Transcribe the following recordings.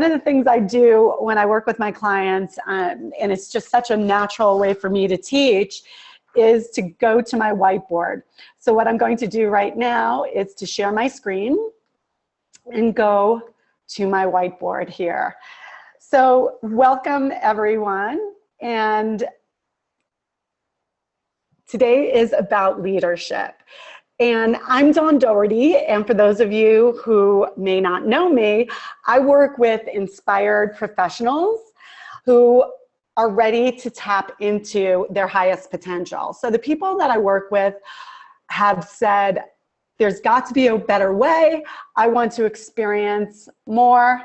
One of the things I do when I work with my clients, and it's just such a natural way for me to teach, is to go to my whiteboard. So what I'm going to do right now is to share my screen and go to my whiteboard here. So welcome everyone, and today is about leadership. And I'm Dawn Doherty, and for those of you who may not know me, I work with inspired professionals who are ready to tap into their highest potential. So the people that I work with have said, there's got to be a better way. I want to experience more,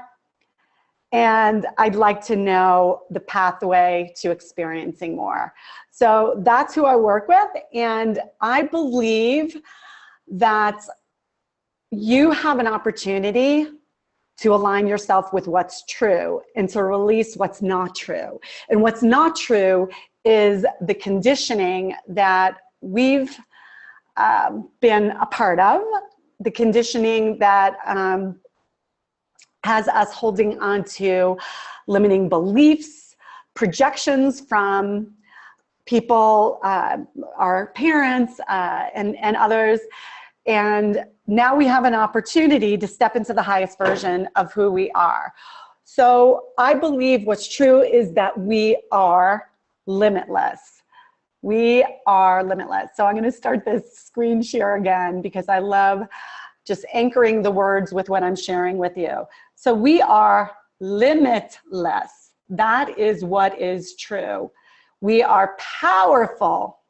and I'd like to know the pathway to experiencing more. So that's who I work with, and I believe that you have an opportunity to align yourself with what's true and to release what's not true. And what's not true is the conditioning that we've been a part of, the conditioning that has us holding on to limiting beliefs, projections from people, our parents, and others. And now we have an opportunity to step into the highest version of who we are. So I believe what's true is that we are limitless. We are limitless. So I'm going to start this screen share again because I love just anchoring the words with what I'm sharing with you. So we are limitless. That is what is true. We are powerful.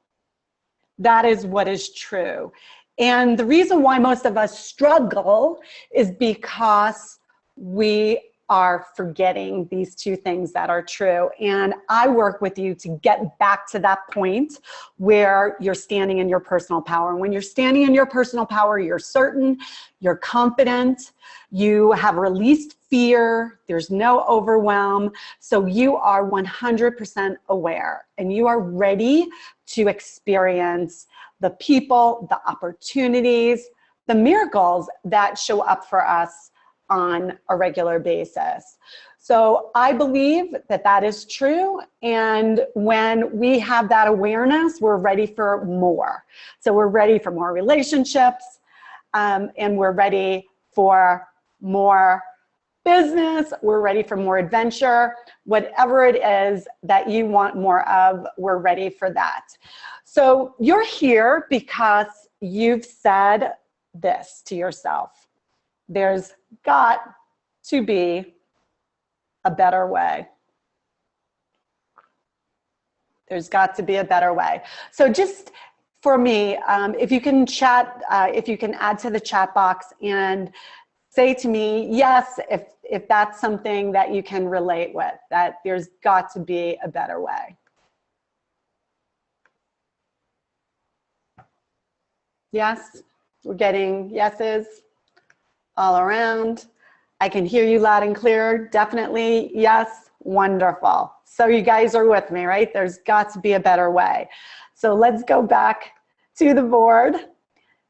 That is what is true. And the reason why most of us struggle is because we are forgetting these two things that are true. And I work with you to get back to that point where you're standing in your personal power. And when you're standing in your personal power, you're certain, you're confident, you have released fear, there's no overwhelm. So you are 100% aware and you are ready to experience the people, the opportunities, the miracles that show up for us on a regular basis. So I believe that that is true. And when we have that awareness, we're ready for more. So we're ready for more relationships, and we're ready for more business, we're ready for more adventure, whatever it is that you want more of, we're ready for that. So you're here because you've said this to yourself: there's got to be a better way. There's got to be a better way. So just for me, if you can chat, if you can add to the chat box and say to me, yes, if that's something that you can relate with, that there's got to be a better way. Yes, we're getting yeses all around. I can hear you loud and clear. Definitely, yes, wonderful. So you guys are with me, right? There's got to be a better way. So let's go back to the board.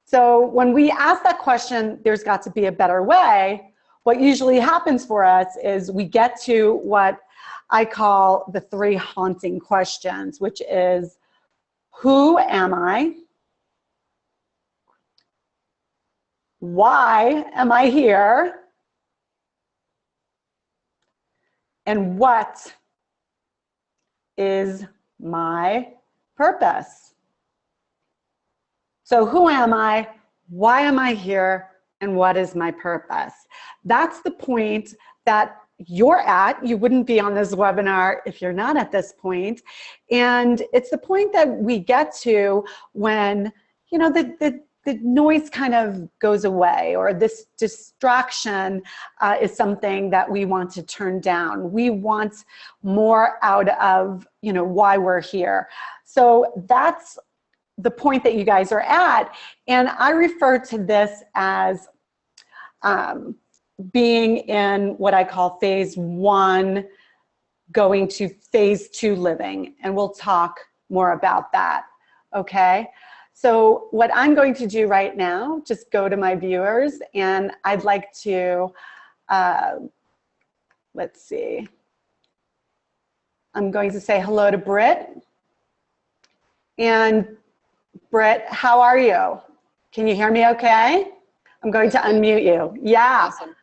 So when we ask that question, there's got to be a better way, what usually happens for us is we get to what I call the three haunting questions, which is, who am I? Why am I here? And what is my purpose? So who am I? Why am I here? And what is my purpose? That's the point that you're at. You wouldn't be on this webinar if you're not at this point. And it's the point that we get to when, you know, the noise kind of goes away, or this distraction is something that we want to turn down. We want more out of, you know, why we're here. So that's the point that you guys are at. And I refer to this as being in what I call phase 1, going to phase 2 living. And we'll talk more about that, okay? So what I'm going to do right now, just go to my viewers, and I'd like to let's see. I'm going to say hello to Britt. And Britt, how are you? Can you hear me okay? I'm going to unmute you. Yeah. Awesome.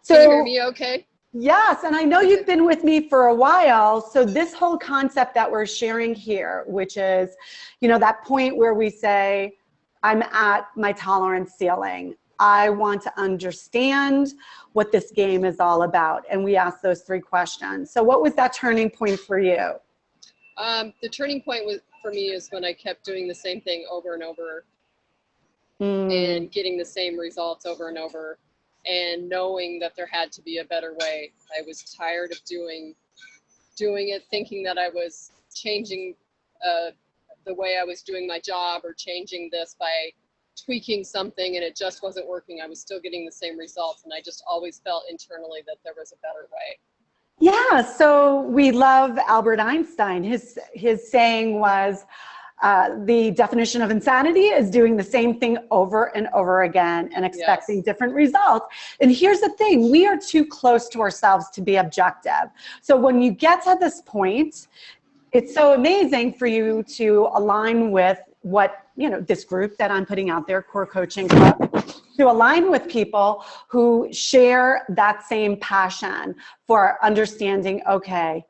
So, can you hear me okay? Yes, and I know you've been with me for a while. So this whole concept that we're sharing here, which is, you know, that point where we say, I'm at my tolerance ceiling. I want to understand what this game is all about. And we asked those 3 questions. So what was that turning point for you? The turning point for me is when I kept doing the same thing over and over and getting the same results over and over, and knowing that there had to be a better way. I was tired of doing it, thinking that I was changing the way I was doing my job or changing this by tweaking something, and it just wasn't working. I was still getting the same results, and I just always felt internally that there was a better way. Yeah, so we love Albert Einstein. His saying was, the definition of insanity is doing the same thing over and over again and expecting different results. And here's the thing, we are too close to ourselves to be objective. So when you get to this point, it's so amazing for you to align with what, you know, this group that I'm putting out there, Core Coaching Club, to align with people who share that same passion for understanding, okay,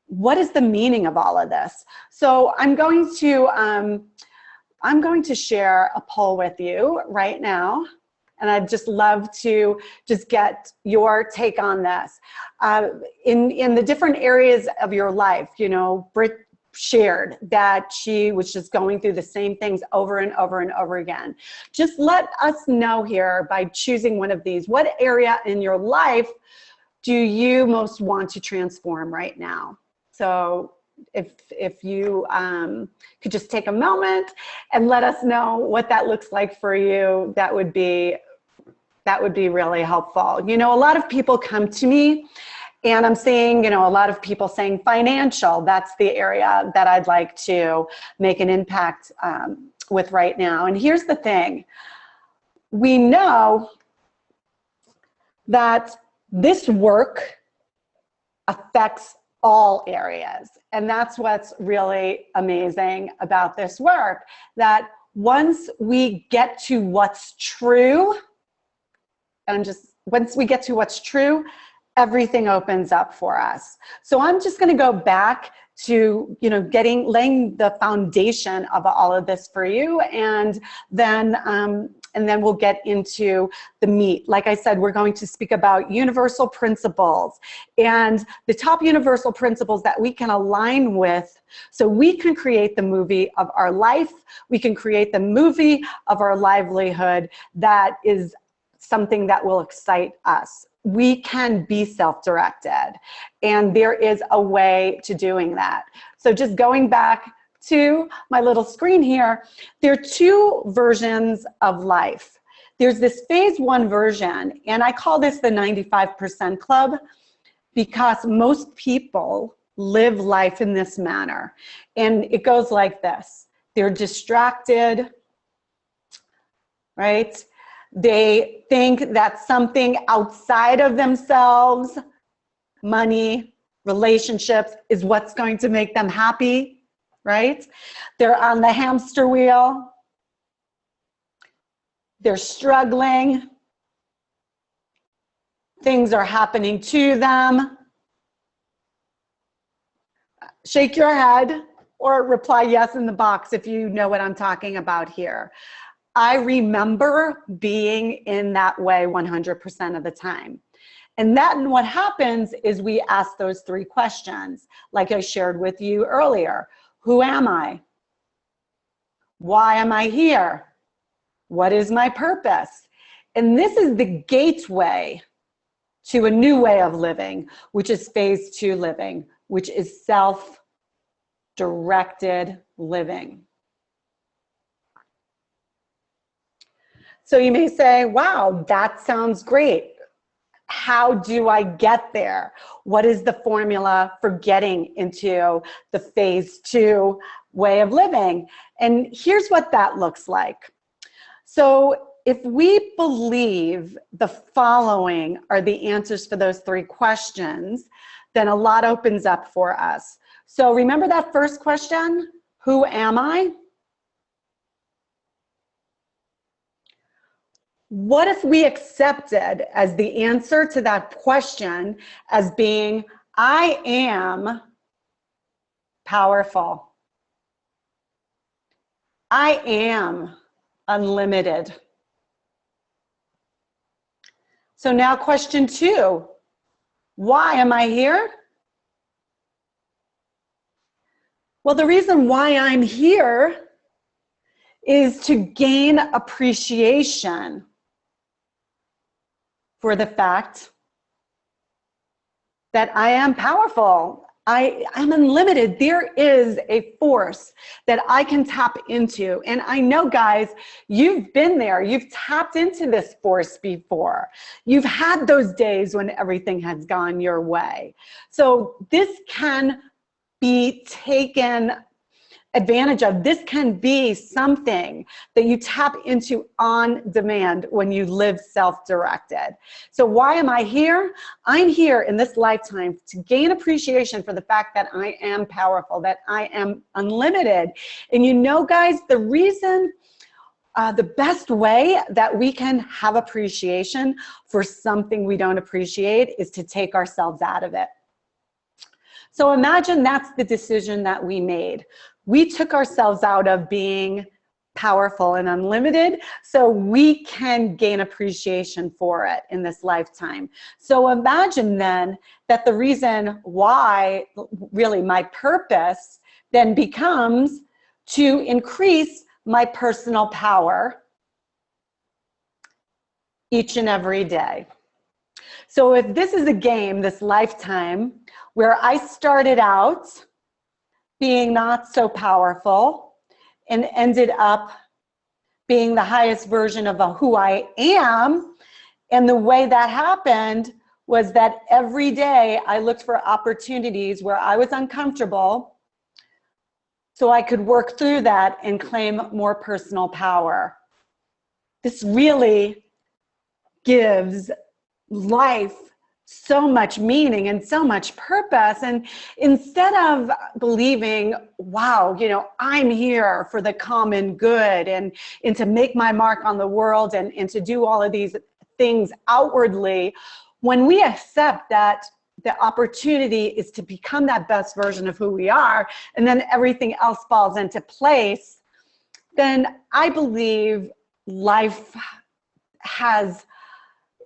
what is the meaning of all of this? So I'm going to share a poll with you right now. And I'd just love to just get your take on this. In the different areas of your life, you know, Britt shared that she was just going through the same things over and over and over again. Just let us know here by choosing one of these. What area in your life do you most want to transform right now? So if you could just take a moment and let us know what that looks like for you, that would be really helpful. You know, a lot of people come to me and I'm seeing, you know, a lot of people saying financial, that's the area that I'd like to make an impact with right now. And here's the thing, we know that this work affects all areas. And that's what's really amazing about this work, that once we get to what's true, once we get to what's true, everything opens up for us. So I'm just going to go back to, you know, laying the foundation of all of this for you, and then we'll get into the meat. Like I said, we're going to speak about universal principles and the top universal principles that we can align with so we can create the movie of our life. We can create the movie of our livelihood that is something that will excite us. We can be self-directed, and there is a way to doing that. So just going back to my little screen here, there are 2 versions of life. There's this phase 1 version, and I call this the 95% club because most people live life in this manner. And it goes like this. They're distracted, right? They think that something outside of themselves, money, relationships, is what's going to make them happy, right? They're on the hamster wheel. They're struggling. Things are happening to them. Shake your head or reply yes in the box if you know what I'm talking about here. I remember being in that way 100% of the time. And then what happens is we ask those 3 questions, like I shared with you earlier. Who am I? Why am I here? What is my purpose? And this is the gateway to a new way of living, which is phase 2 living, which is self-directed living. So you may say, wow, that sounds great. How do I get there? What is the formula for getting into the phase 2 way of living? And here's what that looks like. So if we believe the following are the answers for those 3 questions, then a lot opens up for us. So remember that first question, who am I? What if we accepted as the answer to that question as being, I am powerful. I am unlimited. So now question 2, why am I here? Well, the reason why I'm here is to gain appreciation for the fact that I am powerful. I'm unlimited. There is a force that I can tap into. And I know, guys, you've been there. You've tapped into this force before. You've had those days when everything has gone your way. So this can be taken advantage of. This can be something that you tap into on demand when you live self-directed. So why am I here? I'm here in this lifetime to gain appreciation for the fact that I am powerful, that I am unlimited. And you know, guys, the reason, the best way that we can have appreciation for something we don't appreciate is to take ourselves out of it. So imagine that's the decision that we made. We took ourselves out of being powerful and unlimited so we can gain appreciation for it in this lifetime. So imagine then that the reason why, really my purpose, then becomes to increase my personal power each and every day. So if this is a game, this lifetime, where I started out being not so powerful and ended up being the highest version of who I am. And the way that happened was that every day I looked for opportunities where I was uncomfortable so I could work through that and claim more personal power. This really gives life so much meaning and so much purpose. And instead of believing, wow, you know, I'm here for the common good and to make my mark on the world and to do all of these things outwardly, when we accept that the opportunity is to become that best version of who we are, and then everything else falls into place, then I believe life has,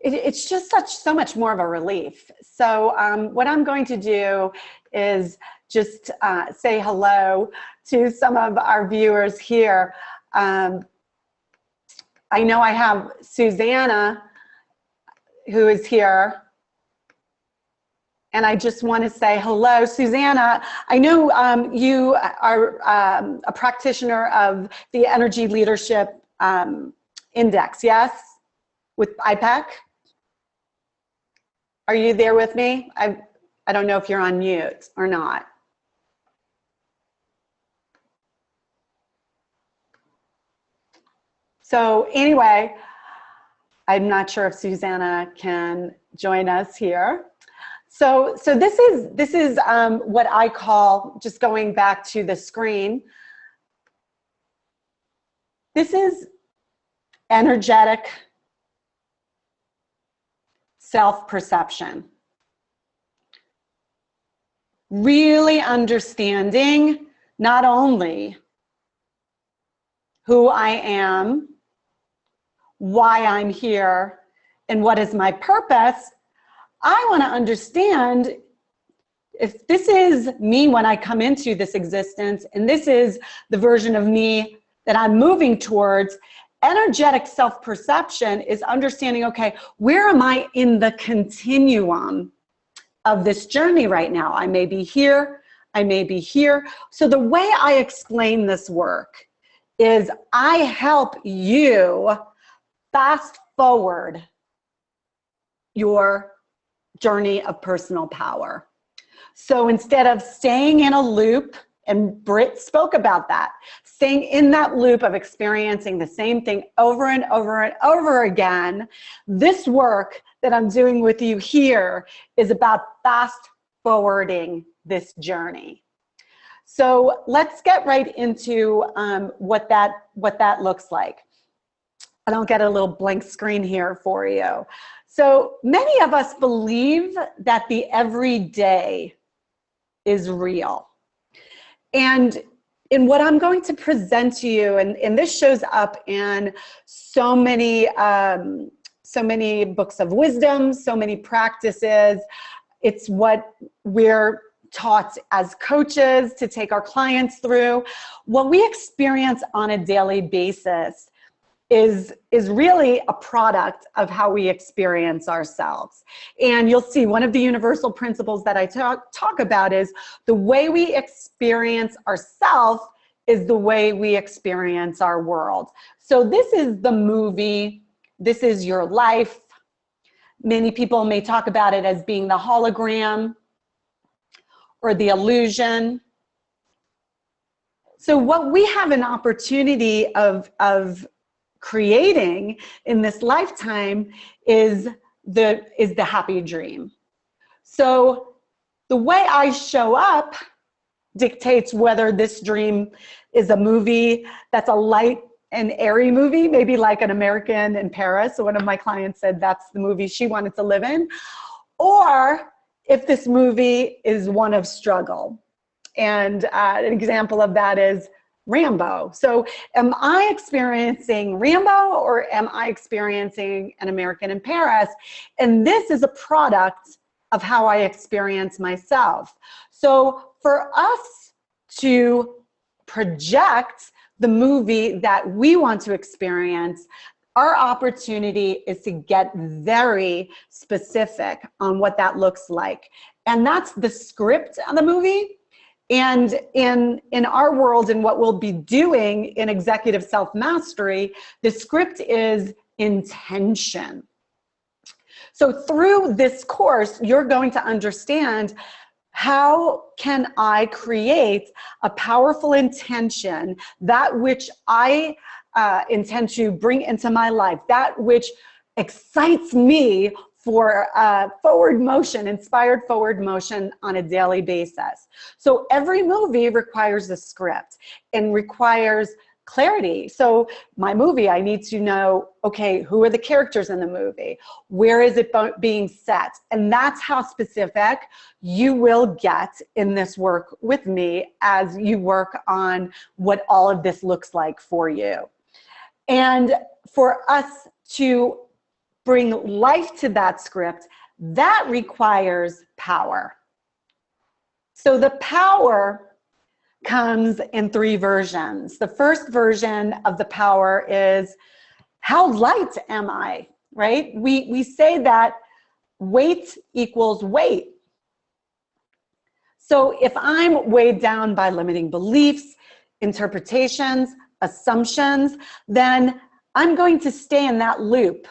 it's just so much more of a relief. So what I'm going to do is just say hello to some of our viewers here. I know I have Susanna who is here. And I just want to say hello, Susanna. I know you are a practitioner of the Energy Leadership Index, yes? With IPEC? Are you there with me? I don't know if you're on mute or not. So anyway, I'm not sure if Susanna can join us here. So this is what I call, just going back to the screen, this is energetic self-perception. Really understanding not only who I am, why I'm here, and what is my purpose. I want to understand if this is me when I come into this existence, and this is the version of me that I'm moving towards. Energetic self-perception is understanding, okay, where am I in the continuum of this journey right now? I may be here, I may be here. So the way I explain this work is I help you fast forward your journey of personal power. So instead of staying in a loop And Britt spoke about that, staying in that loop of experiencing the same thing over and over and over again. This work that I'm doing with you here is about fast forwarding this journey. So let's get right into what that looks like. And I'll get a little blank screen here for you. So many of us believe that the everyday is real. And in what I'm going to present to you, and this shows up in so many books of wisdom, so many practices. It's what we're taught as coaches to take our clients through. What we experience on a daily basis is really a product of how we experience ourselves. And you'll see one of the universal principles that I talk about is the way we experience ourselves is the way we experience our world. So this is the movie, this is your life. Many people may talk about it as being the hologram or the illusion. So what we have an opportunity of creating in this lifetime is the happy dream. So the way I show up dictates whether this dream is a movie that's a light and airy movie, maybe like An American in Paris. So one of my clients said that's the movie she wanted to live in, or if this movie is one of struggle. And an example of that is Rambo. So am I experiencing Rambo or am I experiencing An American in Paris? And this is a product of how I experience myself. So for us to project the movie that we want to experience, our opportunity is to get very specific on what that looks like. And that's the script of the movie. And in our world and what we'll be doing in executive self-mastery, the script is intention. So through this course, you're going to understand how can I create a powerful intention, that which I intend to bring into my life, that which excites me for forward motion, inspired forward motion on a daily basis. So every movie requires a script and requires clarity. So my movie, I need to know, okay, who are the characters in the movie? Where is it being set? And that's how specific you will get in this work with me as you work on what all of this looks like for you. And for us to bring life to that script, that requires power. So the power comes in 3 versions. The first version of the power is, how light am I, right? We say that weight equals weight. So if I'm weighed down by limiting beliefs, interpretations, assumptions, then I'm going to stay in that loop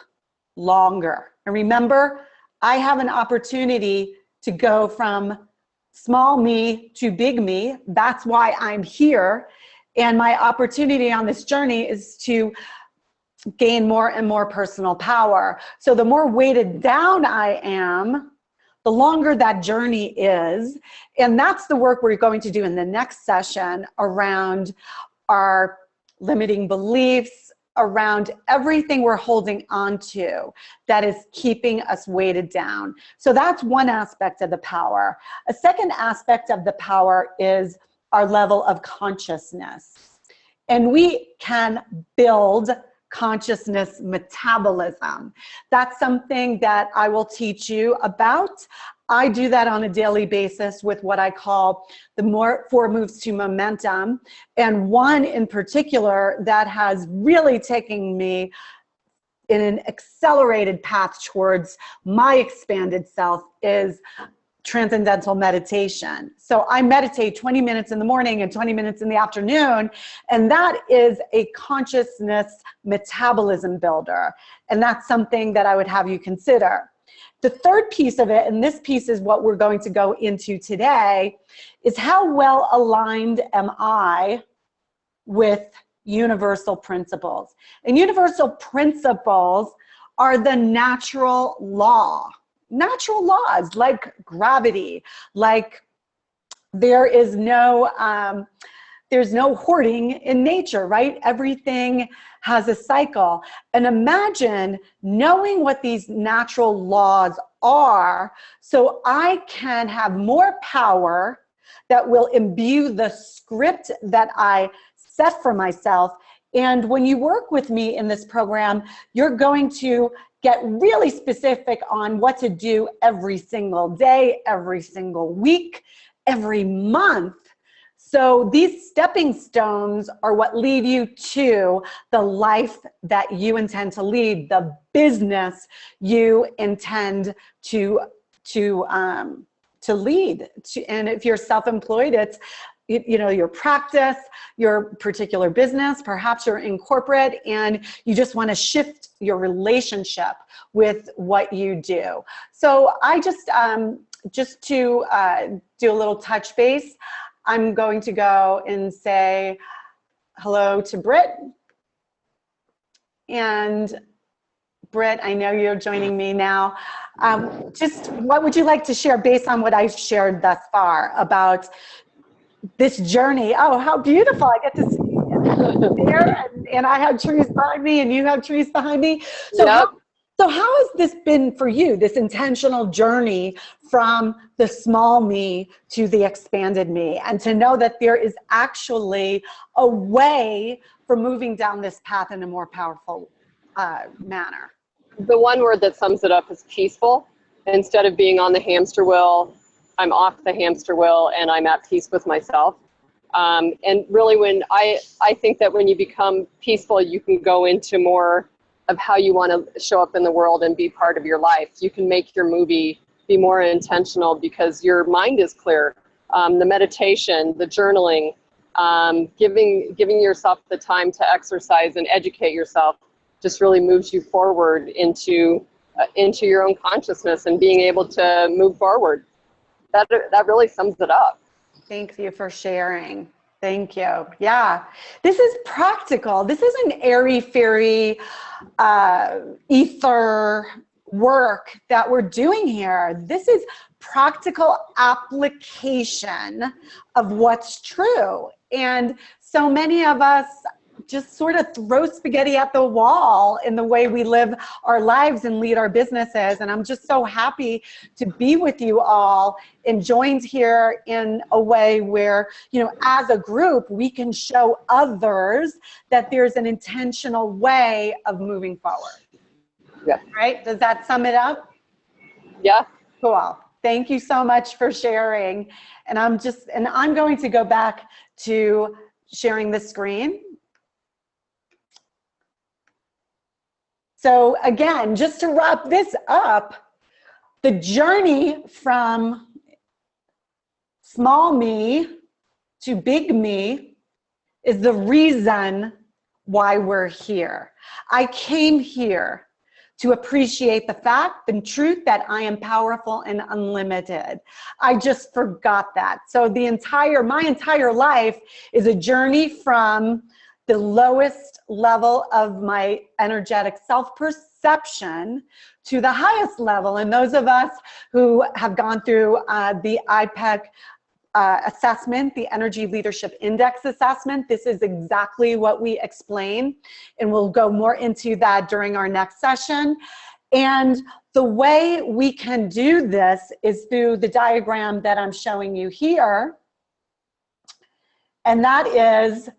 longer. And remember, I have an opportunity to go from small me to big me. That's why I'm here. And my opportunity on this journey is to gain more and more personal power. So the more weighted down I am, the longer that journey is. And that's the work we're going to do in the next session around our limiting beliefs, around everything we're holding on to that is keeping us weighted down. So that's one aspect of the power. A second aspect of the power is our level of consciousness. And we can build consciousness metabolism. That's something that I will teach you about. I do that on a daily basis with what I call the 4 moves to momentum. And one in particular that has really taken me in an accelerated path towards my expanded self is transcendental meditation. So I meditate 20 minutes in the morning and 20 minutes in the afternoon, and that is a consciousness metabolism builder. And that's something that I would have you consider. The third piece of it, and this piece is what we're going to go into today, is how well aligned am I with universal principles? And universal principles are the natural laws like gravity, like there's no hoarding in nature, right? Everything has a cycle. And imagine knowing what these natural laws are so I can have more power that will imbue the script that I set for myself. And when you work with me in this program, you're going to get really specific on what to do every single day, every single week, every month. So these stepping stones are what lead you to the life that you intend to lead, the business you intend to lead. And if you're self-employed, it's your practice, your particular business. Perhaps you're in corporate and you just want to shift your relationship with what you do. So I just to do a little touch base, I'm going to go and say hello to Britt. And Britt, I know you're joining me now. Just what would you like to share based on what I've shared thus far about this journey? Oh, how beautiful. I get to see you there, and I have trees behind me and you have trees behind me. So Yep. So how has this been for you, this intentional journey from the small me to the expanded me, and to know that there is actually a way for moving down this path in a more powerful manner? The one word that sums it up is peaceful. Instead of being on the hamster wheel, I'm off the hamster wheel and I'm at peace with myself. And really when I think that when you become peaceful, you can go into more of how you want to show up in the world and be part of your life. You can make your movie be more intentional because your mind is clear. The meditation, the journaling, giving yourself the time to exercise and educate yourself just really moves you forward into your own consciousness and being able to move forward. That really sums it up. Thank you for sharing. Thank you. Yeah, this is practical. This isn't airy-fairy ether work that we're doing here. This is practical application of what's true. And so many of us just sort of throw spaghetti at the wall in the way we live our lives and lead our businesses. And I'm just so happy to be with you all and joined here in a way where, as a group, we can show others that there's an intentional way of moving forward. Yeah. Right? Does that sum it up? Yeah. Cool. Thank you so much for sharing. And I'm going to go back to sharing the screen. So again, just to wrap this up, the journey from small me to big me is the reason why we're here. I came here to appreciate the fact and truth that I am powerful and unlimited. I just forgot that. So my entire life is a journey from the lowest level of my energetic self-perception to the highest level. And those of us who have gone through the IPEC assessment, the Energy Leadership Index assessment, this is exactly what we explain. And we'll go more into that during our next session. And the way we can do this is through the diagram that I'm showing you here. And that is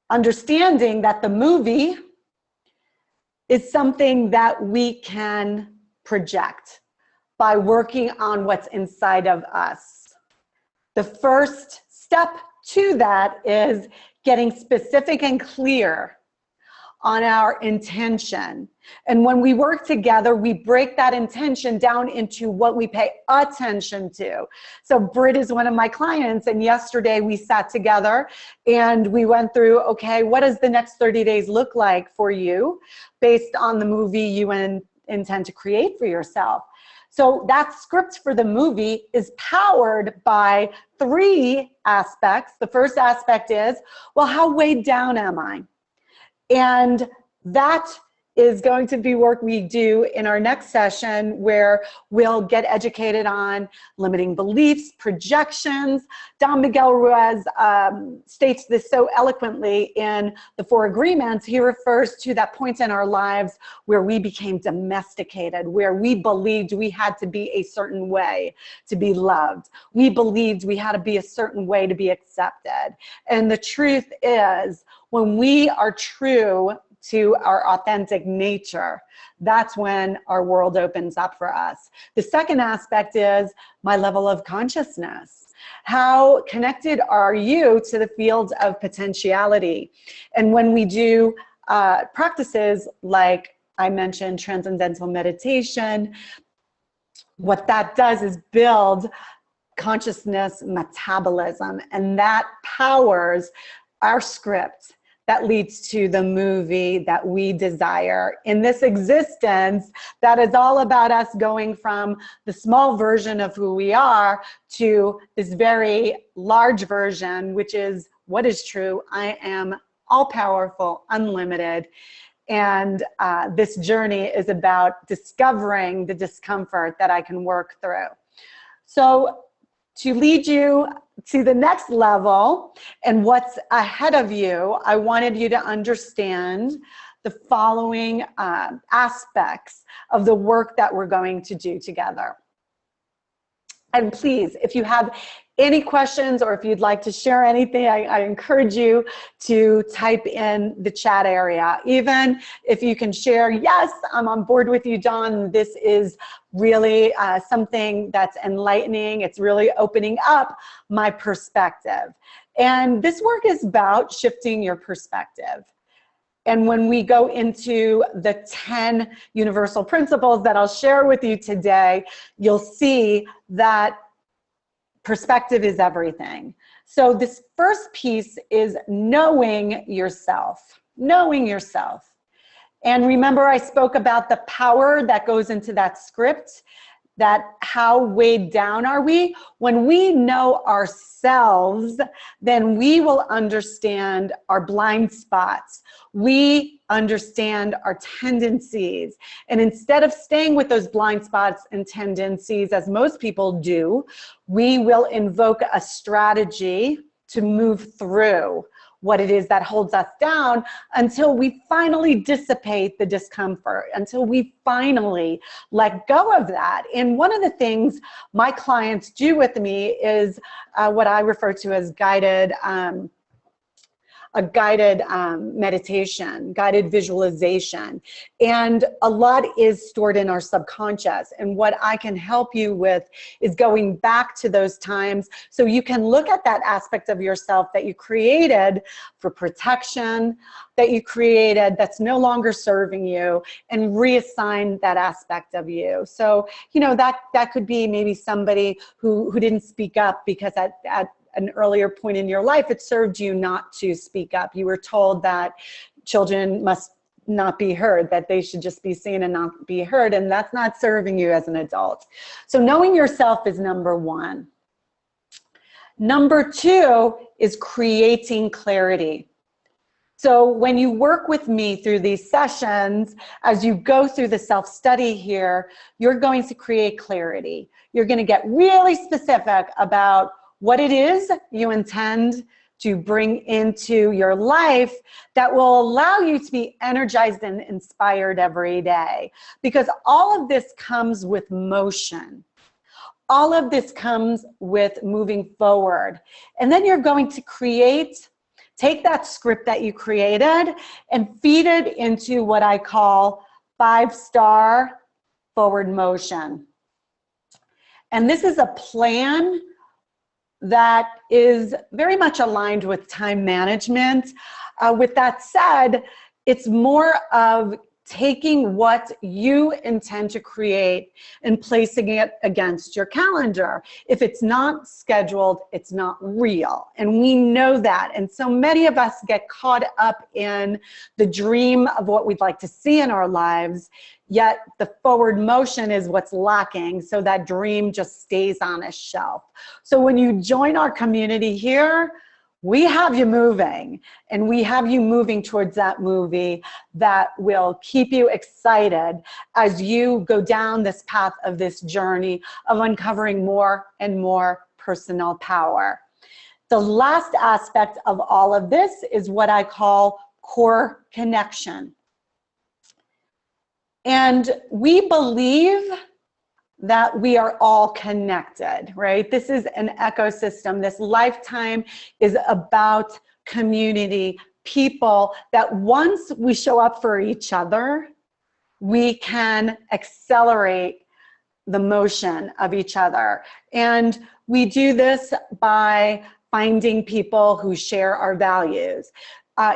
understanding that the movie is something that we can project by working on what's inside of us. The first step to that is getting specific and clear on our intention. And when we work together, we break that intention down into what we pay attention to. So Britt is one of my clients, and yesterday we sat together and we went through, okay, what does the next 30 days look like for you based on the movie you intend to create for yourself. So that script for the movie is powered by 3 aspects. The first aspect is, well, how weighed down am I? And that is going to be work we do in our next session, where we'll get educated on limiting beliefs, projections. Don Miguel Ruiz states this so eloquently in the 4 Agreements. He refers to that point in our lives where we became domesticated, where we believed we had to be a certain way to be loved. We believed we had to be a certain way to be accepted. And the truth is, when we are true to our authentic nature, that's when our world opens up for us. The second aspect is my level of consciousness. How connected are you to the field of potentiality? And when we do practices like I mentioned, transcendental meditation, what that does is build consciousness metabolism, and that powers our script that leads to the movie that we desire in this existence, that is all about us going from the small version of who we are to this very large version, which is what is true. I am all powerful, unlimited. And this journey is about discovering the discomfort that I can work through. So to lead you to the next level and what's ahead of you, I wanted you to understand the following aspects of the work that we're going to do together. And please, if you have any questions or if you'd like to share anything, I encourage you to type in the chat area. Even if you can share, yes, I'm on board with you, Dawn. This is really something that's enlightening. It's really opening up my perspective. And this work is about shifting your perspective. And when we go into the 10 universal principles that I'll share with you today, you'll see that perspective is everything. So this first piece is knowing yourself, knowing yourself. And remember, I spoke about the power that goes into that script, that how weighed down are we? When we know ourselves, then we will understand our blind spots. We understand our tendencies. And instead of staying with those blind spots and tendencies, as most people do, we will invoke a strategy to move through what it is that holds us down until we finally dissipate the discomfort, until we finally let go of that. And one of the things my clients do with me is what I refer to as guided meditation, guided visualization. And a lot is stored in our subconscious. And what I can help you with is going back to those times so you can look at that aspect of yourself that you created for protection, that you created that's no longer serving you, and reassign that aspect of you. So, you know, that could be maybe somebody who didn't speak up because at an earlier point in your life, it served you not to speak up. You were told that children must not be heard, that they should just be seen and not be heard, and that's not serving you as an adult. So knowing yourself is number 1. Number 2 is creating clarity. So when you work with me through these sessions, as you go through the self-study here, you're going to create clarity. You're going to get really specific about what it is you intend to bring into your life that will allow you to be energized and inspired every day. Because all of this comes with motion. All of this comes with moving forward. And then you're going to take that script that you created and feed it into what I call 5-star forward motion. And this is a plan that is very much aligned with time management. With that said, it's more of taking what you intend to create and placing it against your calendar. If it's not scheduled, it's not real. And we know that. And so many of us get caught up in the dream of what we'd like to see in our lives, yet the forward motion is what's lacking. So that dream just stays on a shelf. So when you join our community here, we have you moving, and we have you moving towards that movie that will keep you excited as you go down this path of this journey of uncovering more and more personal power. The last aspect of all of this is what I call core connection. And we believe that we are all connected, right? This is an ecosystem. This lifetime is about community, people that once we show up for each other, we can accelerate the motion of each other. And we do this by finding people who share our values.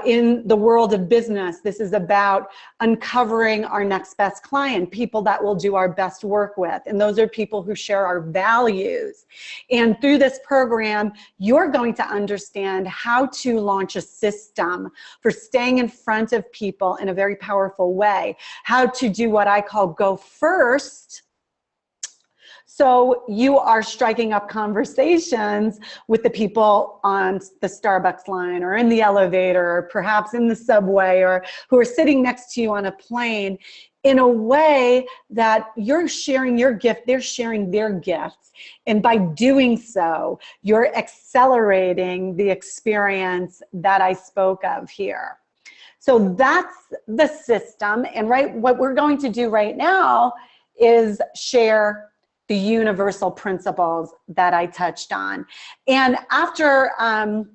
In the world of business, this is about uncovering our next best client, people that will do our best work with. And those are people who share our values. And through this program, you're going to understand how to launch a system for staying in front of people in a very powerful way, how to do what I call go first. So you are striking up conversations with the people on the Starbucks line or in the elevator or perhaps in the subway or who are sitting next to you on a plane in a way that you're sharing your gift, they're sharing their gifts. And by doing so, you're accelerating the experience that I spoke of here. So that's the system. And what we're going to do right now is share the universal principles that I touched on. And after all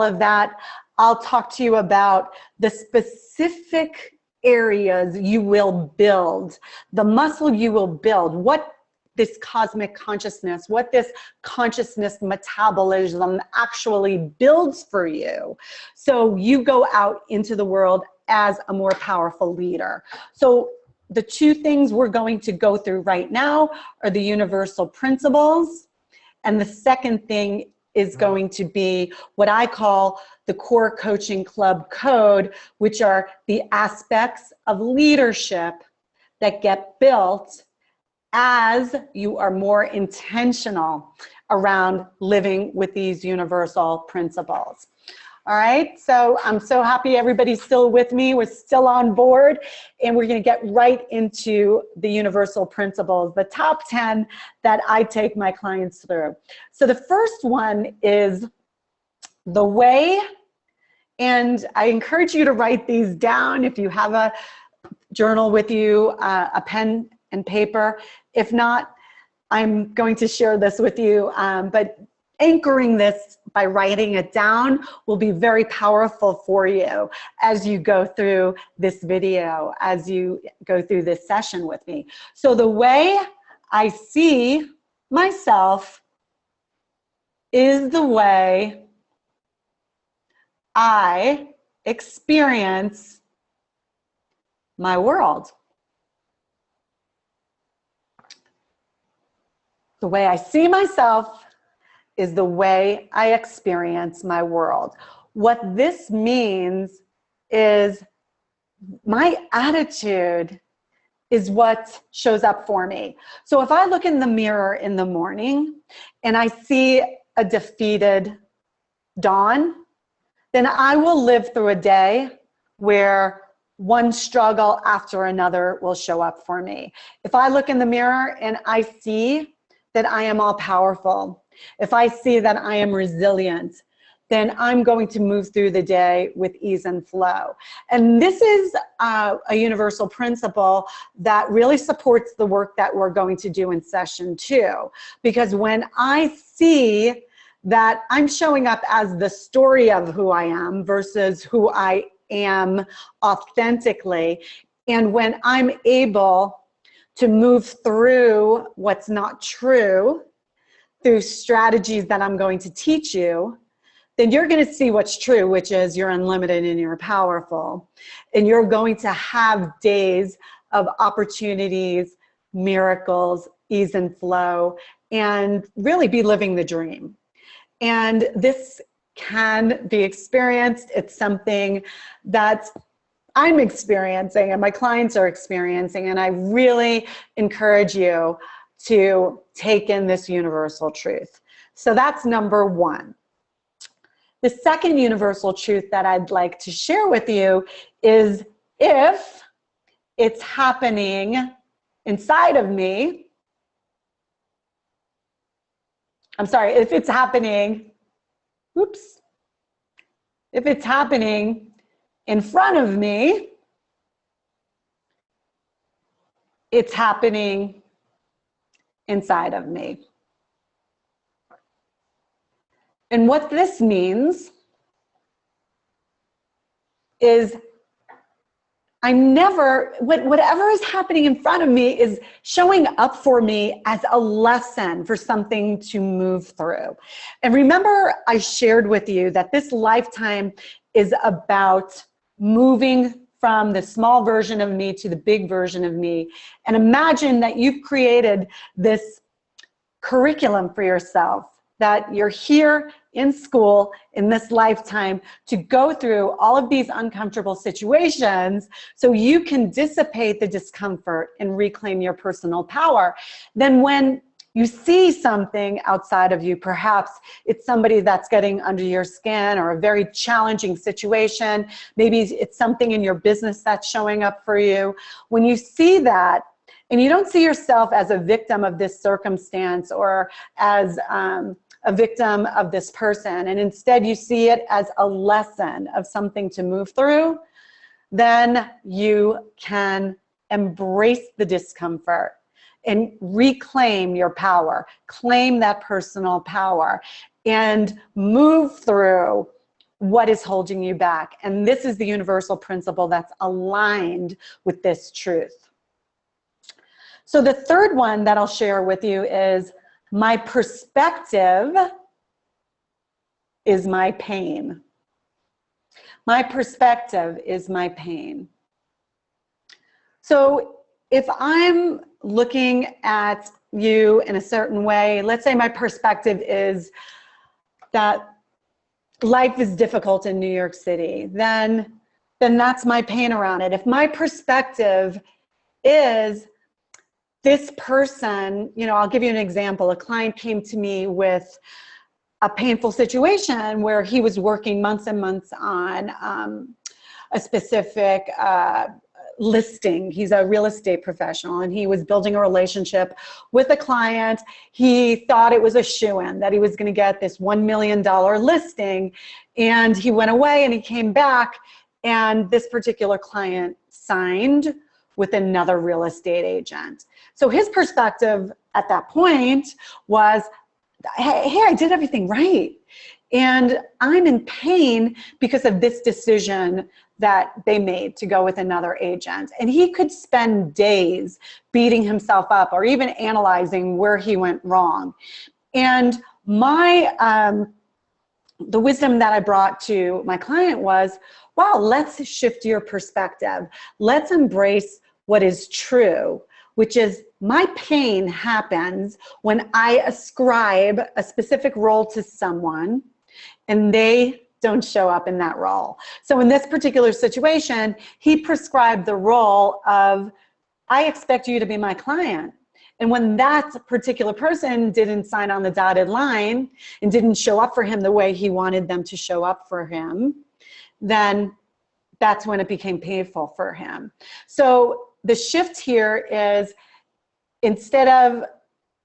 of that, I'll talk to you about the specific areas you will build, the muscle you will build, what this cosmic consciousness, what this consciousness metabolism actually builds for you. So you go out into the world as a more powerful leader. So the two things we're going to go through right now are the universal principles. And the second thing is going to be what I call the Core Coaching Club Code, which are the aspects of leadership that get built as you are more intentional around living with these universal principles. All right, so I'm so happy everybody's still with me. We're still on board, and we're going to get right into the universal principles, the top 10 that I take my clients through. So the first one is the way, and I encourage you to write these down if you have a journal with you, a pen and paper. If not, I'm going to share this with you, but anchoring this by writing it down will be very powerful for you as you go through this video, as you go through this session with me. So the way I see myself is the way I experience my world. The way I see myself is the way I experience my world. What this means is my attitude is what shows up for me. So if I look in the mirror in the morning and I see a defeated Dawn, then I will live through a day where one struggle after another will show up for me. If I look in the mirror and I see that I am all powerful, if I see that I am resilient, then I'm going to move through the day with ease and flow. And this is a universal principle that really supports the work that we're going to do in session 2. Because when I see that I'm showing up as the story of who I am versus who I am authentically, and when I'm able to move through what's not true, through strategies that I'm going to teach you, then you're going to see what's true, which is you're unlimited and you're powerful. And you're going to have days of opportunities, miracles, ease and flow, and really be living the dream. And this can be experienced. It's something that I'm experiencing and my clients are experiencing. And I really encourage you to take in this universal truth. So that's number one. The second universal truth that I'd like to share with you is if it's happening inside of me, if it's happening, if it's happening in front of me, it's happening inside of me. And what this means is whatever is happening in front of me is showing up for me as a lesson for something to move through. And remember, I shared with you that this lifetime is about moving from the small version of me to the big version of me. And imagine that you've created this curriculum for yourself, that you're here in school in this lifetime to go through all of these uncomfortable situations so you can dissipate the discomfort and reclaim your personal power. Then when you see something outside of you, perhaps it's somebody that's getting under your skin or a very challenging situation, maybe it's something in your business that's showing up for you. When you see that, and you don't see yourself as a victim of this circumstance or as a victim of this person, and instead you see it as a lesson of something to move through, then you can embrace the discomfort and reclaim your power, claim that personal power, and move through what is holding you back. And this is the universal principle that's aligned with this truth. So the third one that I'll share with you is my perspective is my pain. My perspective is my pain. So if I'm looking at you in a certain way, let's say my perspective is that life is difficult in New York City, then that's my pain around it. If my perspective is this person, I'll give you an example. A client came to me with a painful situation where he was working months and months on a specific listing. He's a real estate professional and he was building a relationship with a client. He thought it was a shoo-in, that he was going to get this $1 million listing, and he went away and he came back, and this particular client signed with another real estate agent. So his perspective at that point was, hey, I did everything right. And I'm in pain because of this decision that they made to go with another agent. And he could spend days beating himself up or even analyzing where he went wrong. And the wisdom that I brought to my client was, wow, let's shift your perspective. Let's embrace what is true, which is my pain happens when I ascribe a specific role to someone and they don't show up in that role. So in this particular situation, he prescribed the role of, I expect you to be my client. And when that particular person didn't sign on the dotted line and didn't show up for him the way he wanted them to show up for him, then that's when it became painful for him. So the shift here is, instead of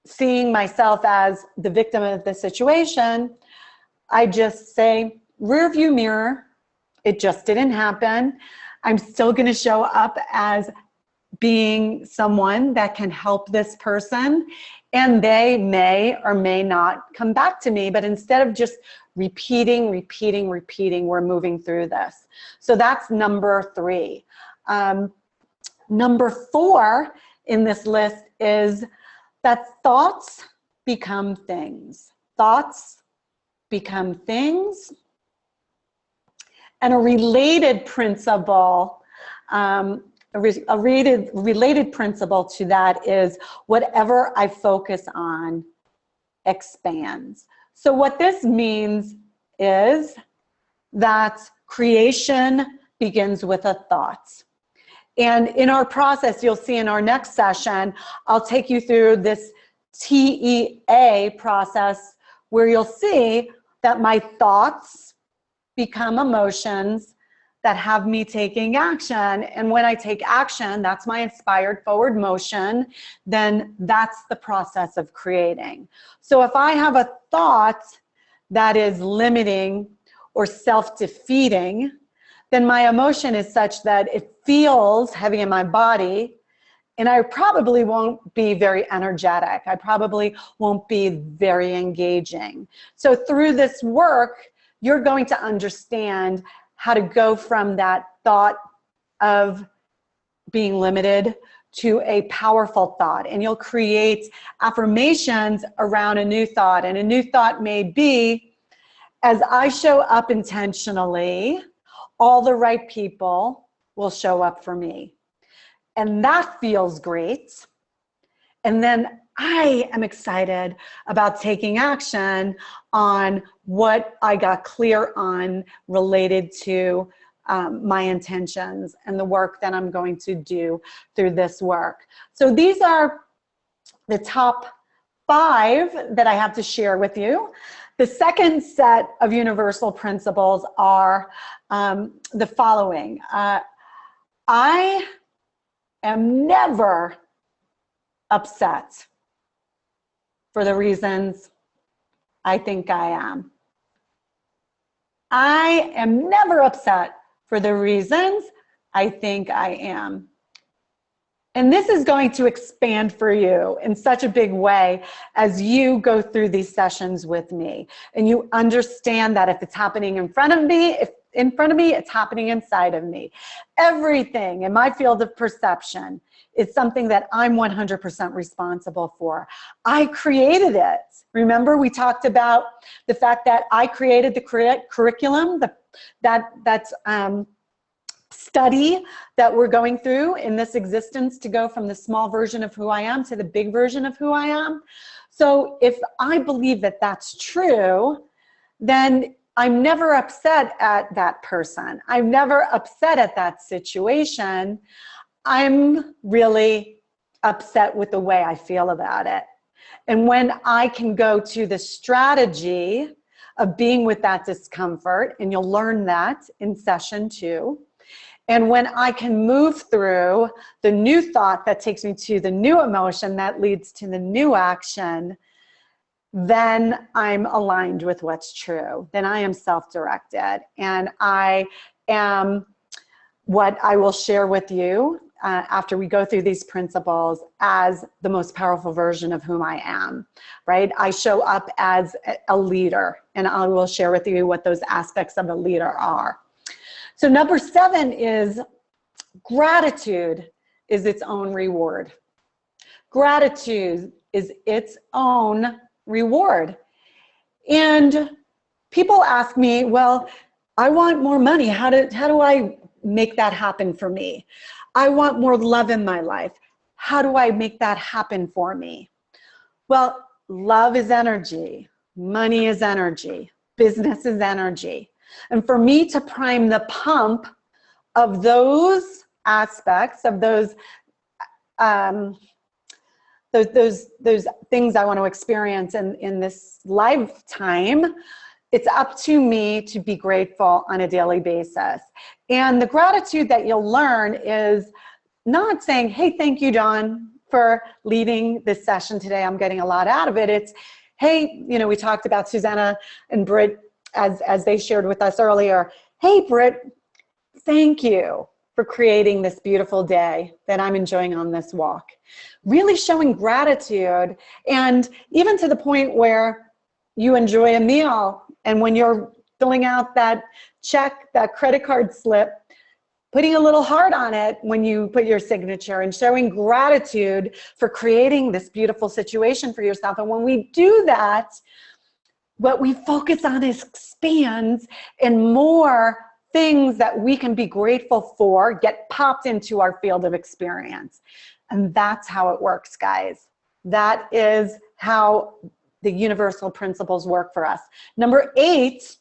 seeing myself as the victim of the situation, I just say, rear view mirror, it just didn't happen. I'm still going to show up as being someone that can help this person, and they may or may not come back to me, but instead of just repeating, we're moving through this. So that's number 3. Number 4 in this list is that thoughts become things. Thoughts become things. And a related principle, related principle to that is whatever I focus on expands. So what this means is that creation begins with a thought. And in our process, you'll see in our next session, I'll take you through this TEA process where you'll see that my thoughts become emotions that have me taking action. And when I take action, that's my inspired forward motion, then that's the process of creating. So if I have a thought that is limiting or self-defeating, then my emotion is such that it feels heavy in my body, and I probably won't be very energetic. I probably won't be very engaging. So through this work, you're going to understand how to go from that thought of being limited to a powerful thought. And you'll create affirmations around a new thought. And a new thought may be, as I show up intentionally, all the right people will show up for me. And that feels great. And then I am excited about taking action on what I got clear on related to my intentions and the work that I'm going to do through this work. So these are the top 5 that I have to share with you. The second set of universal principles are the following. I am never upset for the reasons I think I am. I am never upset for the reasons I think I am. And this is going to expand for you in such a big way as you go through these sessions with me. And you understand that if it's happening in front of me, it's happening inside of me. Everything in my field of perception is something that I'm 100% responsible for. I created it. Remember, we talked about the fact that I created the curriculum, that study that we're going through in this existence to go from the small version of who I am to the big version of who I am. So if I believe that that's true, then I'm never upset at that person. I'm never upset at that situation. I'm really upset with the way I feel about it. And when I can go to the strategy of being with that discomfort, and you'll learn that in session 2, and when I can move through the new thought that takes me to the new emotion that leads to the new action, then I'm aligned with what's true. Then I am self-directed. And I am what I will share with you after we go through these principles as the most powerful version of whom I am, right? I show up as a leader, and I will share with you what those aspects of a leader are. So number 7 is gratitude is its own reward. Gratitude is its own reward. And people ask me, well, I want more money. How do I make that happen for me? I want more love in my life. How do I make that happen for me? Well, love is energy. Money is energy. Business is energy. And for me to prime the pump of those aspects, of those things I want to experience in this lifetime, it's up to me to be grateful on a daily basis. And the gratitude that you'll learn is not saying, hey, thank you, Dawn, for leading this session today. I'm getting a lot out of it. It's, hey, you know, we talked about Susanna and Britt as they shared with us earlier. Hey, Britt, thank you for creating this beautiful day that I'm enjoying on this walk. Really showing gratitude, and even to the point where you enjoy a meal, and when you're filling out that check, that credit card slip, putting a little heart on it when you put your signature, and showing gratitude for creating this beautiful situation for yourself. And when we do that, what we focus on expands, and more things that we can be grateful for get popped into our field of experience. And that's how it works, guys. That is how the universal principles work for us. Number 8,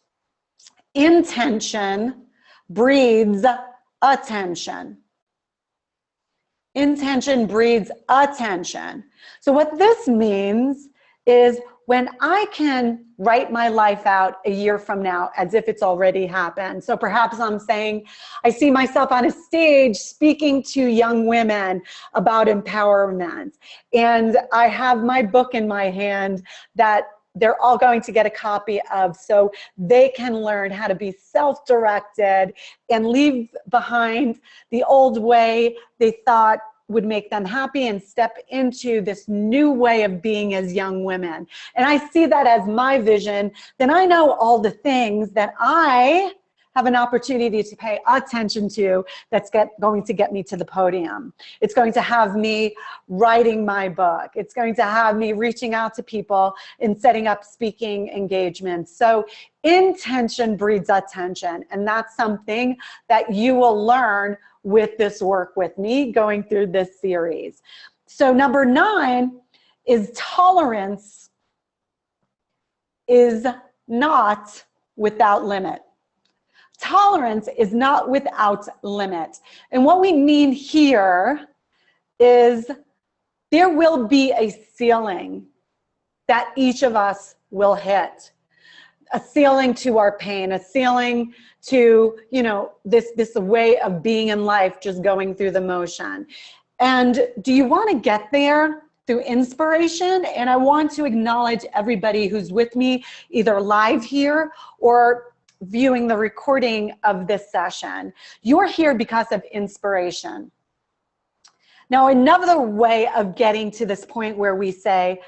intention breeds attention. Intention breeds attention. So what this means is when I can write my life out a year from now as if it's already happened. So perhaps I'm saying, I see myself on a stage speaking to young women about empowerment. And I have my book in my hand that they're all going to get a copy of, so they can learn how to be self-directed and leave behind the old way they thought would make them happy and step into this new way of being as young women. And I see that as my vision. Then I know all the things that I have an opportunity to pay attention to that's going to get me to the podium. It's going to have me writing my book. It's going to have me reaching out to people and setting up speaking engagements. So intention breeds attention, and that's something that you will learn with this work with me going through this series. So number 9 is tolerance is not without limit. Tolerance is not without limit. And what we mean here is there will be a ceiling that each of us will hit. A ceiling to our pain, a ceiling to, you know, this way of being in life, just going through the motion. And do you want to get there through inspiration? And I want to acknowledge everybody who's with me, either live here or viewing the recording of this session. You're here because of inspiration. Now, another way of getting to this point where we say,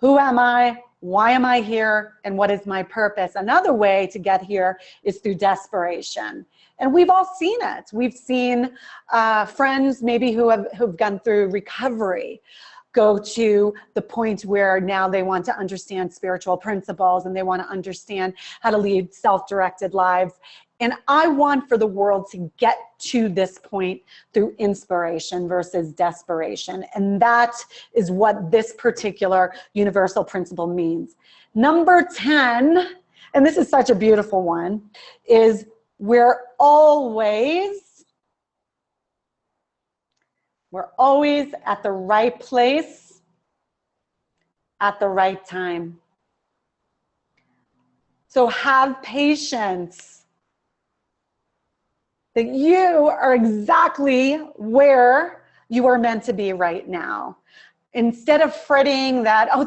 who am I? Why am I here? And what is my purpose? Another way to get here is through desperation. And we've all seen it. We've seen friends maybe who've gone through recovery go to the point where now they want to understand spiritual principles and they want to understand how to lead self-directed lives. And I want for the world to get to this point through inspiration versus desperation. And that is what this particular universal principle means. Number 10, and this is such a beautiful one, is we're always at the right place at the right time. So have patience that you are exactly where you are meant to be right now. Instead of fretting that, oh,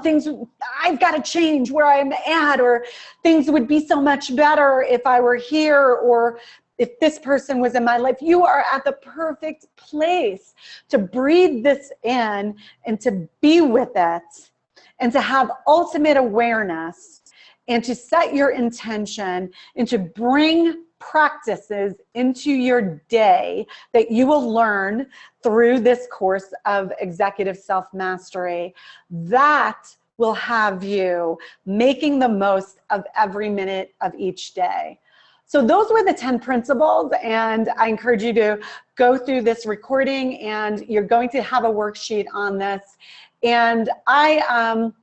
I've got to change where I'm at, or things would be so much better if I were here, or if this person was in my life. You are at the perfect place to breathe this in and to be with it and to have ultimate awareness and to set your intention and to bring practices into your day that you will learn through this course of executive self-mastery. That will have you making the most of every minute of each day. So those were the 10 principles, and I encourage you to go through this recording, and you're going to have a worksheet on this. And I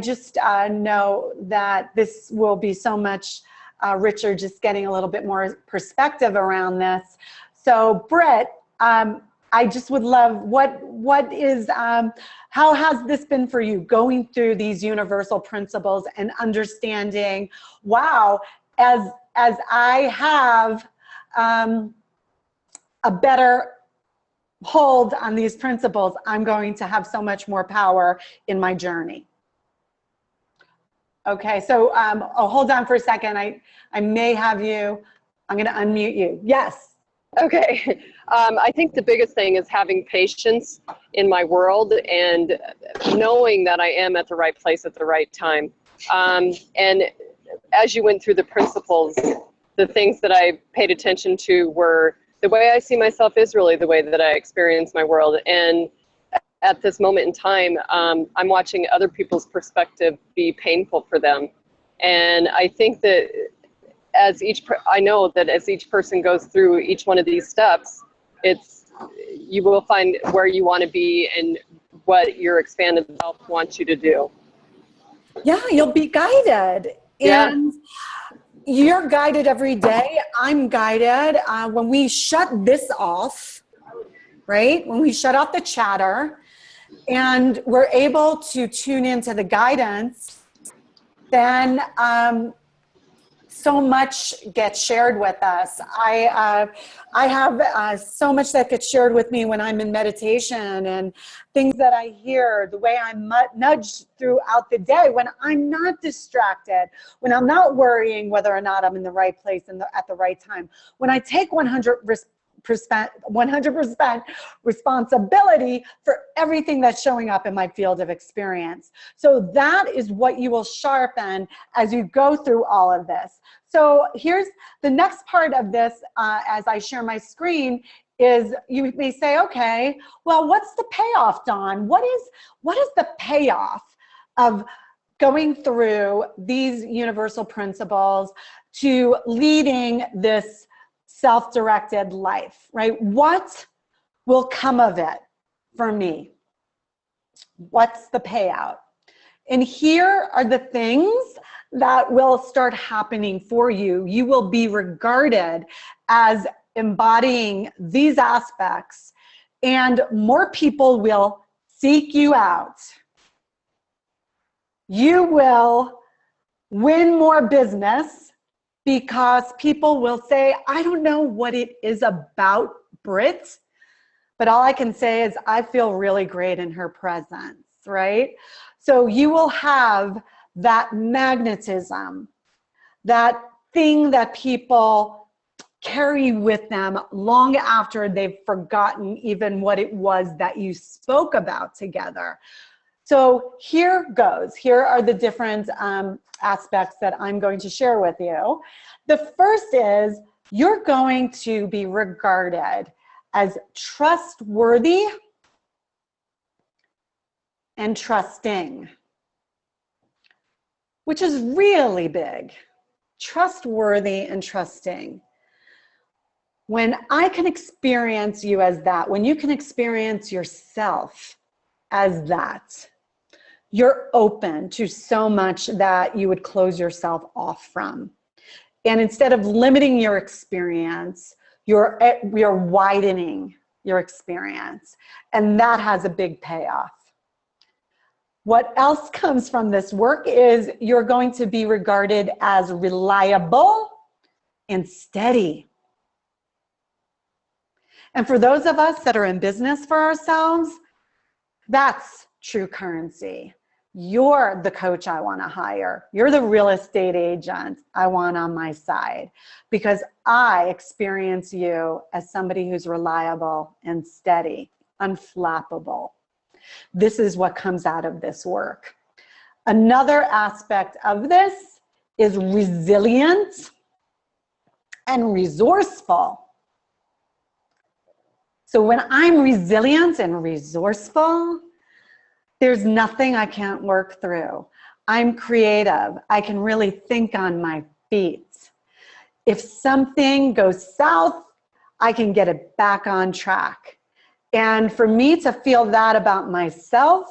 just know that this will be so much richer, just getting a little bit more perspective around this. So Britt, I just would love, how has this been for you, going through these universal principles and understanding, wow, as I have a better hold on these principles, I'm going to have so much more power in my journey. Okay, so hold on for a second. I may have you, I'm gonna unmute you. Yes. Okay, I think the biggest thing is having patience in my world and knowing that I am at the right place at the right time. And as you went through the principles, the things that I paid attention to were the way I see myself is really the way that I experience my world. And at this moment in time, I'm watching other people's perspective be painful for them. And I think that I know that as each person goes through each one of these steps, you will find where you want to be and what your expanded self wants you to do. Yeah, you'll be guided. Yeah. And you're guided every day. I'm guided. When we shut this off, right? When we shut off the chatter and we're able to tune into the guidance, then so much gets shared with us. I have so much that gets shared with me when I'm in meditation, and things that I hear, the way I'm nudged throughout the day when I'm not distracted, when I'm not worrying whether or not I'm in the right place and at the right time. When I take 100% responsibility for everything that's showing up in my field of experience. So that is what you will sharpen as you go through all of this. So here's the next part of this, as I share my screen, is you may say, okay, well, what's the payoff, Dawn? What is the payoff of going through these universal principles to leading this self-directed life, right? What will come of it for me? What's the payout? And here are the things that will start happening for you. You will be regarded as embodying these aspects, and more people will seek you out. You will win more business because people will say, I don't know what it is about Britt, but all I can say is I feel really great in her presence, right? So you will have that magnetism, that thing that people carry with them long after they've forgotten even what it was that you spoke about together. So here goes. Here are the different aspects that I'm going to share with you. The first is you're going to be regarded as trustworthy and trusting, which is really big. Trustworthy and trusting. When I can experience you as that, when you can experience yourself as that, you're open to so much that you would close yourself off from. And instead of limiting your experience, you're widening your experience. And that has a big payoff. What else comes from this work is you're going to be regarded as reliable and steady. And for those of us that are in business for ourselves, that's true currency. You're the coach I want to hire. You're the real estate agent I want on my side, because I experience you as somebody who's reliable and steady, unflappable. This is what comes out of this work. Another aspect of this is resilient and resourceful. So when I'm resilient and resourceful, there's nothing I can't work through. I'm creative. I can really think on my feet. If something goes south, I can get it back on track. And for me to feel that about myself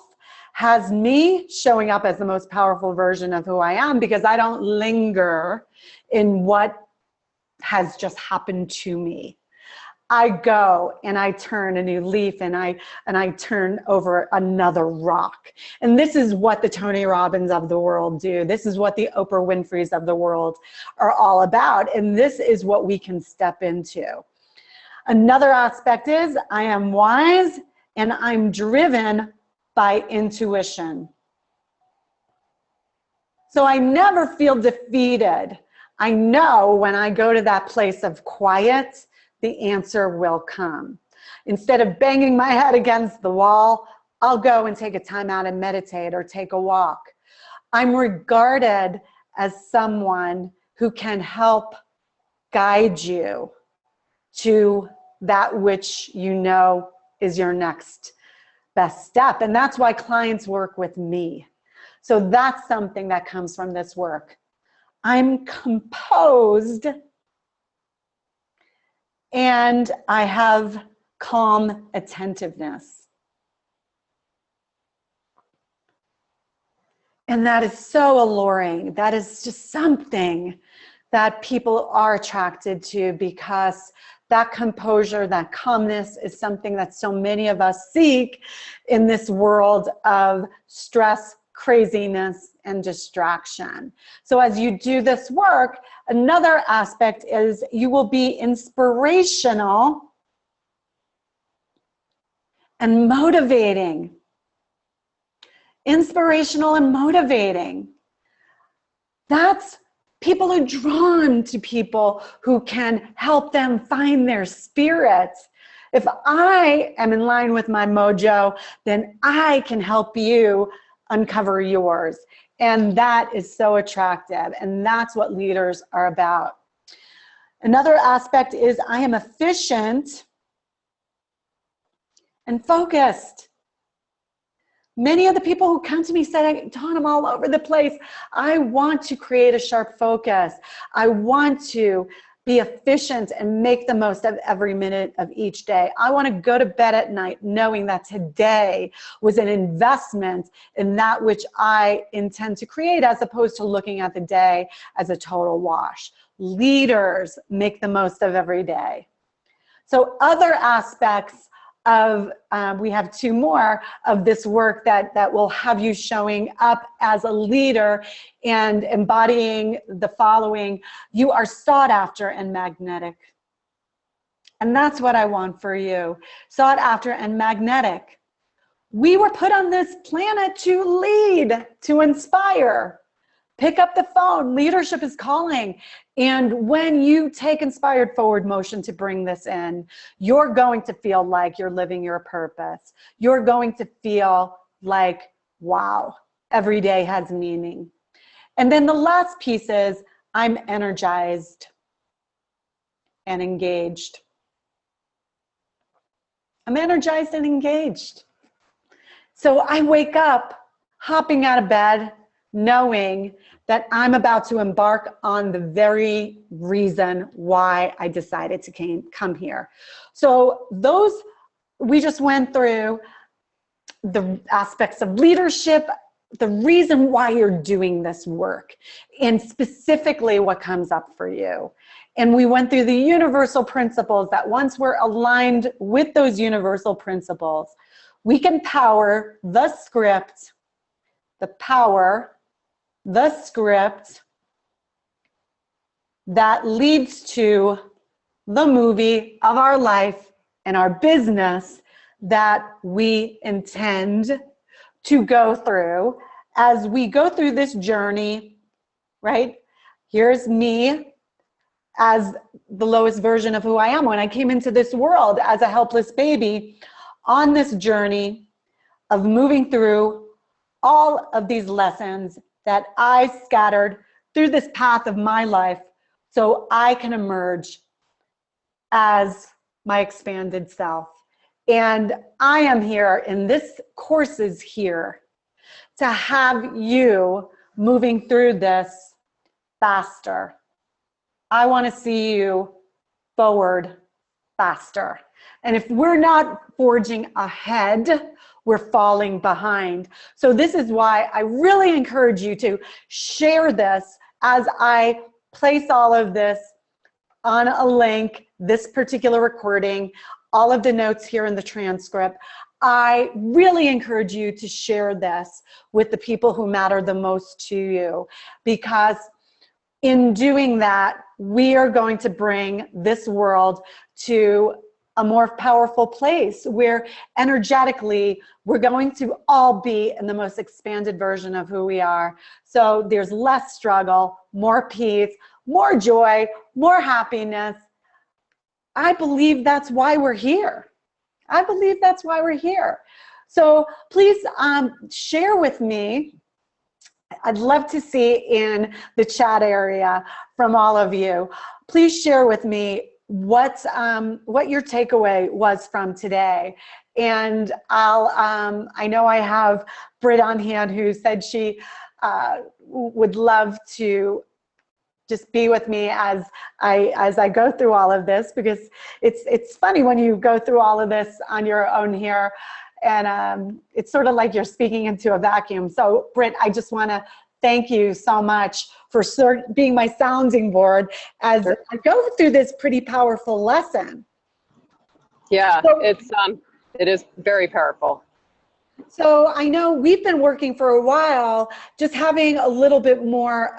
has me showing up as the most powerful version of who I am, because I don't linger in what has just happened to me. I go and I turn a new leaf, and I turn over another rock. And this is what the Tony Robbins of the world do. This is what the Oprah Winfreys of the world are all about. And this is what we can step into. Another aspect is I am wise and I'm driven by intuition. So I never feel defeated. I know when I go to that place of quiet, the answer will come. Instead of banging my head against the wall, I'll go and take a time out and meditate or take a walk. I'm regarded as someone who can help guide you to that which you know is your next best step. And that's why clients work with me. So that's something that comes from this work. I'm composed, and I have calm attentiveness. And that is so alluring. That is just something that people are attracted to, because that composure, that calmness is something that so many of us seek in this world of stress, craziness, and distraction. So as you do this work, another aspect is you will be inspirational and motivating. Inspirational and motivating. That's, people are drawn to people who can help them find their spirit. If I am in line with my mojo, then I can help you uncover yours. And that is so attractive. And that's what leaders are about. Another aspect is I am efficient and focused. Many of the people who come to me said, Dawn, I'm all over the place. I want to create a sharp focus. I want to be efficient and make the most of every minute of each day. I want to go to bed at night knowing that today was an investment in that which I intend to create, as opposed to looking at the day as a total wash. Leaders make the most of every day. So other aspects of, we have two more of this work that will have you showing up as a leader and embodying the following. You are sought after and magnetic. And that's what I want for you. Sought after and magnetic. We were put on this planet to lead, to inspire. Pick up the phone. Leadership is calling. And when you take inspired forward motion to bring this in, you're going to feel like you're living your purpose. You're going to feel like, wow, every day has meaning. And then the last piece is I'm energized and engaged. I'm energized and engaged. So I wake up hopping out of bed, knowing that I'm about to embark on the very reason why I decided to come here. So those, we just went through the aspects of leadership, the reason why you're doing this work, and specifically what comes up for you. And we went through the universal principles that once we're aligned with those universal principles, we can power the script, the script that leads to the movie of our life and our business that we intend to go through as we go through this journey, right? Here's me as the lowest version of who I am when I came into this world as a helpless baby, on this journey of moving through all of these lessons that I scattered through this path of my life so I can emerge as my expanded self. And I am here, and this course is here to have you moving through this faster. I want to see you forward faster. And if we're not forging ahead, we're falling behind. So this is why I really encourage you to share this as I place all of this on a link, this particular recording, all of the notes here in the transcript. I really encourage you to share this with the people who matter the most to you, because in doing that, we are going to bring this world to a more powerful place where energetically we're going to all be in the most expanded version of who we are. So there's less struggle, more peace, more joy, more happiness. I believe that's why we're here. I believe that's why we're here. So please share with me. I'd love to see in the chat area from all of you. Please share with me what your takeaway was from today. And I know I have Britt on hand who said she would love to just be with me as I go through all of this, because it's funny when you go through all of this on your own here, and it's sort of like you're speaking into a vacuum. So Britt, I just want to thank you so much for being my sounding board as I go through this pretty powerful lesson. Yeah, so, it is very powerful. So I know we've been working for a while, just having a little bit more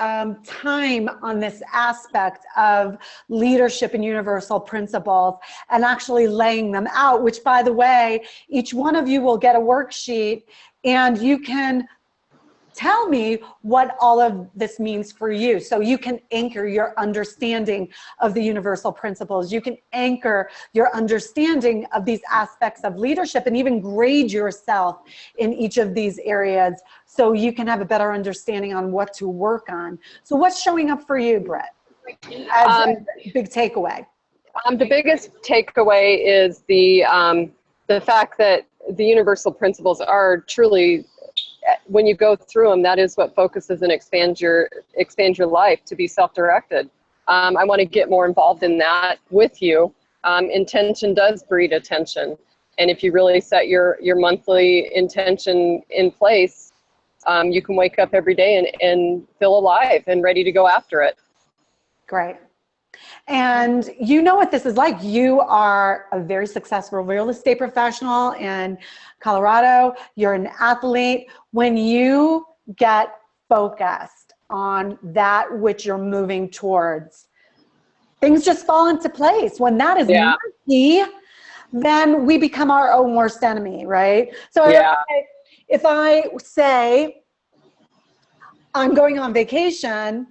time on this aspect of leadership and universal principles, and actually laying them out, which, by the way, each one of you will get a worksheet, and you can tell me what all of this means for you. So you can anchor your understanding of the universal principles. You can anchor your understanding of these aspects of leadership, and even grade yourself in each of these areas so you can have a better understanding on what to work on. So what's showing up for you, Brett, as a big takeaway? The biggest takeaway is the fact that the universal principles are truly, when you go through them, that is what focuses and expands your life to be self-directed. I want to get more involved in that with you. Intention does breed attention, and if you really set your monthly intention in place, you can wake up every day and feel alive and ready to go after it. Great. And you know what this is like. You are a very successful real estate professional in Colorado. You're an athlete. When you get focused on that which you're moving towards, things just fall into place. When that is murky, then we become our own worst enemy, right? So if I say I'm going on vacation,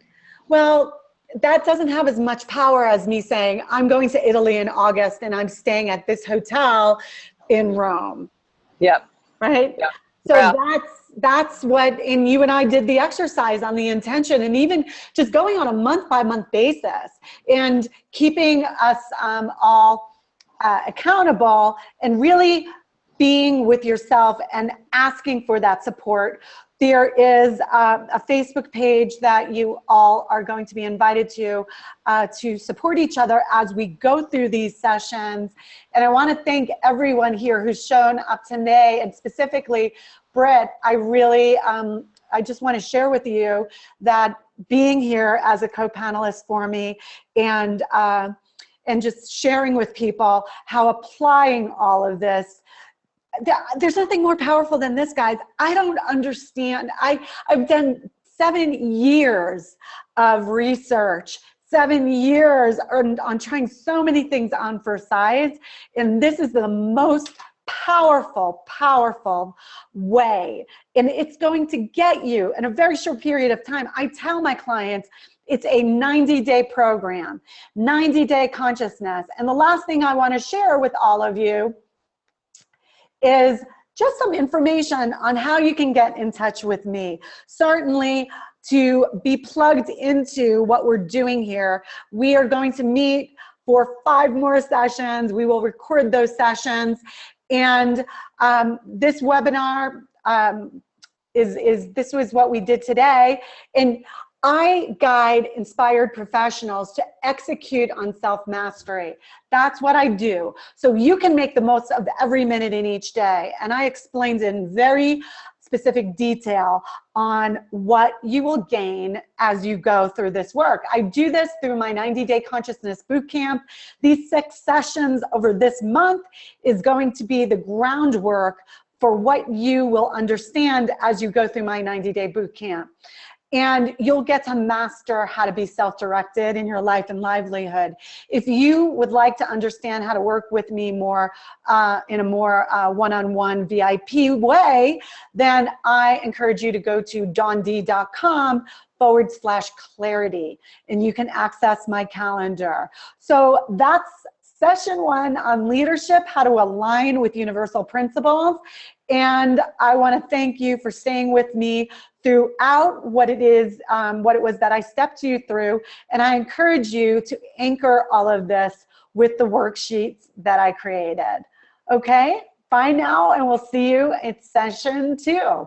well, that doesn't have as much power as me saying I'm going to Italy in August and I'm staying at this hotel in Rome. Yep. Right? Yep. So that's what, and you and I did the exercise on the intention, and even just going on a month-by-month basis and keeping us all accountable, and really being with yourself and asking for that support. There is a Facebook page that you all are going to be invited to support each other as we go through these sessions. And I want to thank everyone here who's shown up today, and specifically Britt. I really, I just want to share with you that being here as a co-panelist for me, and just sharing with people how applying all of this, there's nothing more powerful than this, guys. I don't understand. I've done 7 years of research, 7 years on trying so many things on for size, and this is the most powerful way, and it's going to get you in a very short period of time. I tell my clients it's a 90-day program, 90-day consciousness. And the last thing I want to share with all of you is just some information on how you can get in touch with me. Certainly, to be plugged into what we're doing here, we are going to meet for 5 more sessions. We will record those sessions. And this webinar this was what we did today. And I guide inspired professionals to execute on self-mastery. That's what I do. So you can make the most of every minute in each day. And I explained in very specific detail on what you will gain as you go through this work. I do this through my 90-day consciousness bootcamp. These 6 sessions over this month is going to be the groundwork for what you will understand as you go through my 90-day bootcamp. And you'll get to master how to be self-directed in your life and livelihood. If you would like to understand how to work with me more in a more one-on-one VIP way, then I encourage you to go to dawnd.com/clarity, and you can access my calendar. So that's session 1 on leadership, how to align with universal principles. And I want to thank you for staying with me throughout what it was that I stepped you through. And I encourage you to anchor all of this with the worksheets that I created. Okay, bye now, and we'll see you at session 2.